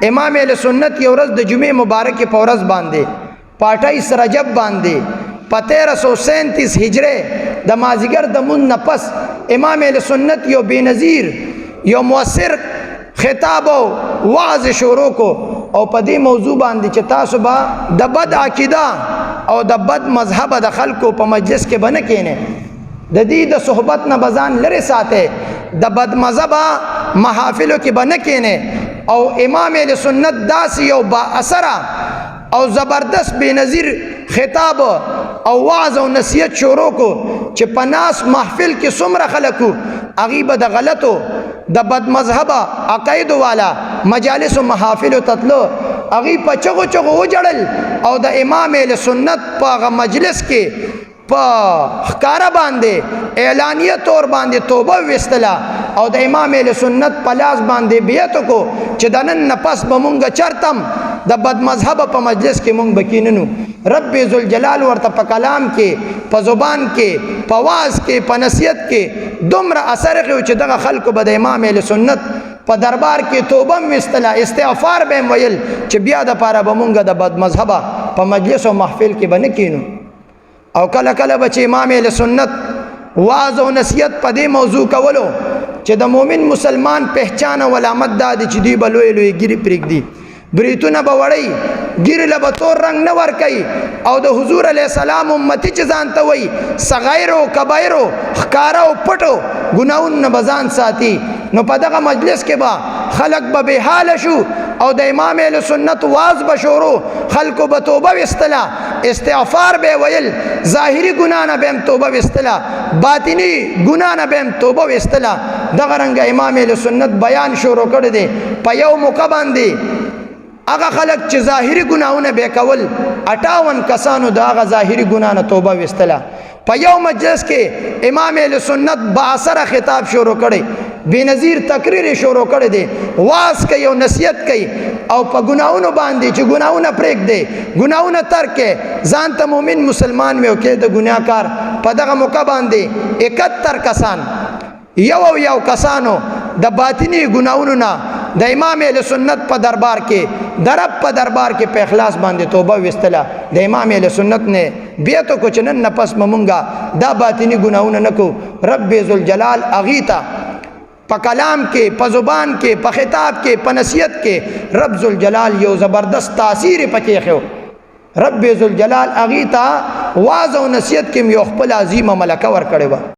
امام اهل سنت یو ورځ د جمعې مبارکې په ورځ باندې 28 رجب باندې په 1337 هجره د مازیګر د مون نه پس امام اهل سنت یو بېنظیر یو مؤثر خطاب او وعظ شروع کو او په دې موضوع باندې چې تاسو به د بد عقیده او د بد مذهب د خلکو په مجلس کې بنه کینې د دې د صحبت نه بزان لري ساته د بد مذهب محافلو کې بنه کینې او امام اهل سنت داسې یو با اثر او زبردست بېنظیر خطاب او وعظ او نصیحت شروع کو چې په ناس محفل کې څومره خلکو هغې به د غلطو د بد مذهبه عقایدو والا مجالس و محافلو تتلو هغې په چغو چغو وجړل او د امام اهل سنت په هغه مجلس کې په ښکاره باندې اعلانیه طور باندې توبه ویستله او د امام اهل سنت په لاس باندې بیعت وکړو چې د نن نه پس به مونږ چرتم د بد مذهبه په مجلس کې مونږ به کیننو رب ذوالجلال ورته په کلام کې په زبان کې په واعظ کې په نصیحت کې دومره اثر اخیو چې دغه خلکو به د امام اهل سنت په دربار کې توبه هم ویستله استغفار به هم ویل چې بیا دپاره به مونږ د بد مذهبه په مجلس او محفل کې به نه کینو او کله کله به چې امام اهل سنت واعظ او نصیحت په دې موضوع کولو چې د مؤمن مسلمان پہچان او علامت دا دی چې دوی به لوی لوی ګیرې پرېږدي بریتونه به وړئ ګیرې له به تور رنګ نه ورکوي او د حضور علیه السلام امتي چې ځان ته وایي صغایرو کبایرو ښکاره او پټو ګناهونو نه به ځان ساتي نو په دغه مجلس کې به خلک به بېحاله شو او د امام اهل سنت واعظ به شروع خلکو به توبه ویستله استغفار به ویل ظاهري ګناه نه به هم توبه ویستله باطني ګناه نه به هم توبه ویستله دغه رنګه امام اهل سنت بیان شروع کړی دی په یو موقع باندې هغه خلک چې ظاهري ګناهونه به کول 58 کسانو د هغه ظاهري ګناه نه توبه ویستله په یو مجلس کې امام اهل سنت با اثره خطاب شروع کړی بېنظیر تقریر شروع کړی دی واعظ کوي او نصیحت کوي او په ګناهونو باندې چې ګناهونه پرېږدي ګناهونه ترک کې ځان ته مؤمن مسلمان وي او کې د ګناهکار په دغه موقع باندې 71 کسان یو کسانو د باطني ګناهونو نه د امام اهل سنت په دربار کې د رب په دربار کې په اخلاص باندې توبه ویستله د امام اهل سنت نه بیعت وکړو چې نن نه پس به مونږه دا باطني ګناهونه نه کوو رب ذوالجلال هغې ته په کلام کې په زبان کې په خطاب کې په نصیحت کې رب ذوالجلال یو زبردست تاثیر پکې ایښی رب ذوالجلال هغې ته واعظ او نصیحت کې یو خپل عظیمه ملکه ورکړې وه